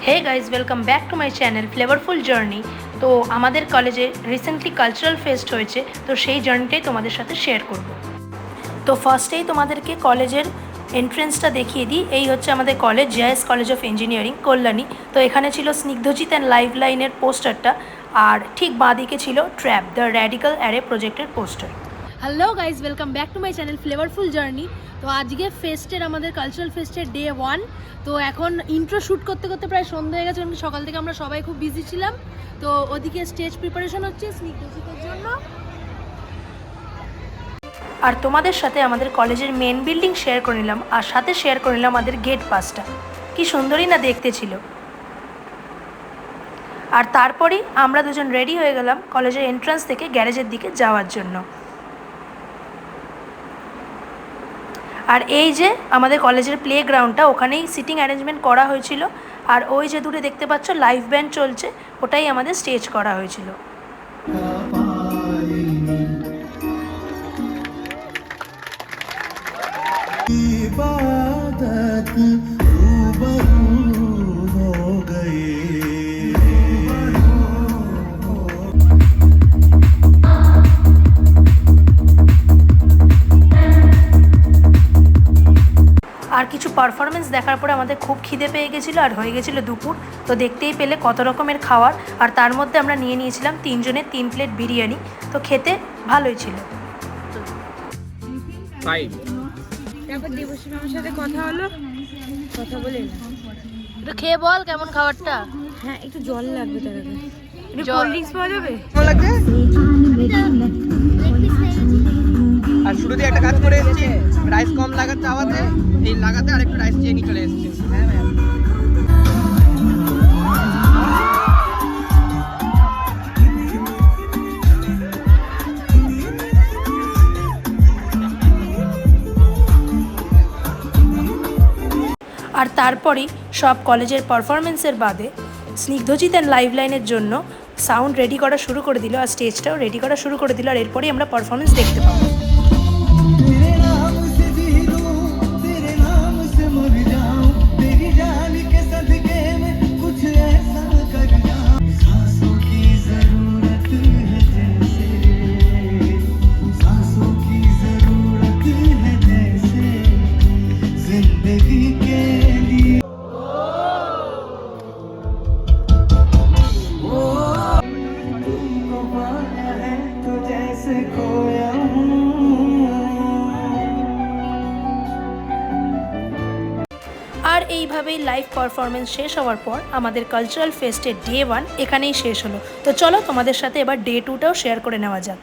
Hey guys welcome back to my channel flavourful জার্নি। তো আমাদের কলেজে রিসেন্টলি কালচারাল ফেস্ট হয়েছে, তো সেই জার্নিটাই তোমাদের সাথে শেয়ার করব। তো ফার্স্টেই তোমাদেরকে কলেজের এন্ট্রেন্সটা দেখিয়ে দিই। এই হচ্ছে আমাদের college, JS college of engineering, Kalyani. তো এখানে ছিল স্নিগ্ধজিৎ অ্যান্ড লাইভ লাইনের পোস্টারটা, আর ঠিক বাঁদিকে ছিল ট্র্যাপ দ্য র্যাডিক্যাল অ্যারে প্রজেক্টের poster. Hello guys welcome back to my channel flavourful journey. তো আজকে ফেস্টের আমাদের কালচারাল ফেস্টের ডে 1। তো এখন ইন্ট্রো শ্যুট করতে করতে প্রায় সন্ধ্যা হয়ে গেছে, কারণ সকাল থেকে আমরা সবাই খুব বিজি ছিলাম। তো ওদিকে স্টেজ প্রিপারেশন হচ্ছে স্নিগ্ধজিতের জন্য। আর তোমাদের সাথে আমাদের কলেজের মেন বিল্ডিং শেয়ার করে নিলাম, আর সাথে শেয়ার করে নিলাম আমাদের গেট পাসটা। কি সুন্দরই না দেখতে ছিল। আর তারপরেই আমরা দুজন রেডি হয়ে গেলাম কলেজের এন্ট্রান্স থেকে গ্যারেজের দিকে যাওয়ার জন্য। আর এই যে আমাদের কলেজের প্লে গ্রাউন্ডটা, ওখানেই সিটিং অ্যারেঞ্জমেন্ট করা হয়েছিল। আর ওই যে দূরে দেখতে পাচ্ছ লাইভ ব্যান্ড চলছে, ওটাই আমাদের স্টেজ করা হয়েছিল। আর কিছু পারফরমেন্স দেখার পরে আমাদের খুব খিদে পেয়ে গেছিলো, আর হয়ে গেছিলো দুপুর। তো দেখতেই পেলে কত রকমের খাবার, আর তার মধ্যে আমরা নিয়ে নিয়েছিলাম 3 জনের 3 প্লেট বিরিয়ানি। তো খেতে ভালোই ছিল। তারপর দেবশ্রী মামার সাথে কথা হলো, কথা বলে একটু খেয়ে বল কেমন খাবারটা। হ্যাঁ, একটু জল লাগবে, তার আগে একটু কোল্ড ড্রিঙ্কস পাওয়া যাবে। কেমন লাগছে? আর শুরু দিয়ে একটা কাজ করে এসেছি, রাইস কম লাগাতে চাওয়াতে এই লাগাতে আর একটু রাইস চেয়ে নিয়ে চলে এসেছি। আর তারপরেই সব কলেজের পারফরমেন্সের বাদে স্নিগ্ধজিৎ অ্যান্ড লাইভ লাইনের জন্য সাউন্ড রেডি করা শুরু করে দিল, আর স্টেজটাও রেডি করা শুরু করে দিল। আর এরপরেই আমরা পারফরমেন্স দেখতে পাবো। আর এইভাবেই লাইভ পারফরমেন্স শেষ হওয়ার পর আমাদের কালচারাল ফেস্টের ডে 1 এখানেই শেষ হলো। তো চলো তোমাদের সাথে এবার ডে 2টাও শেয়ার করে নেওয়া যাক।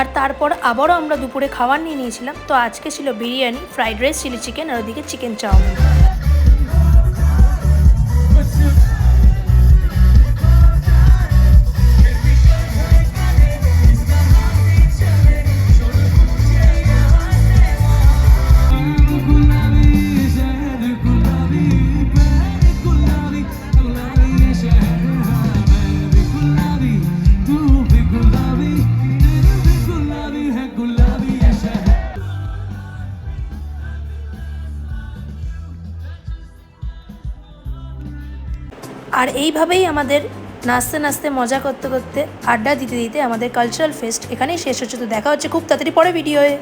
আর তারপর আবারও আমরা দুপুরে খাবার নিয়ে নিয়েছিলাম। তো আজকে ছিল biryani, fried rice, chilli chicken, আর ওদিকে চিকেন চাউমিন। আর এইভাবেই আমাদের নাচতে নাচতে মজা করতে করতে আড্ডা দিতে দিতে আমাদের কালচারাল ফেস্ট এখানেই শেষ হচ্ছে। তো দেখা হচ্ছে খুব তাড়াতাড়ি পরে ভিডিওয়ে।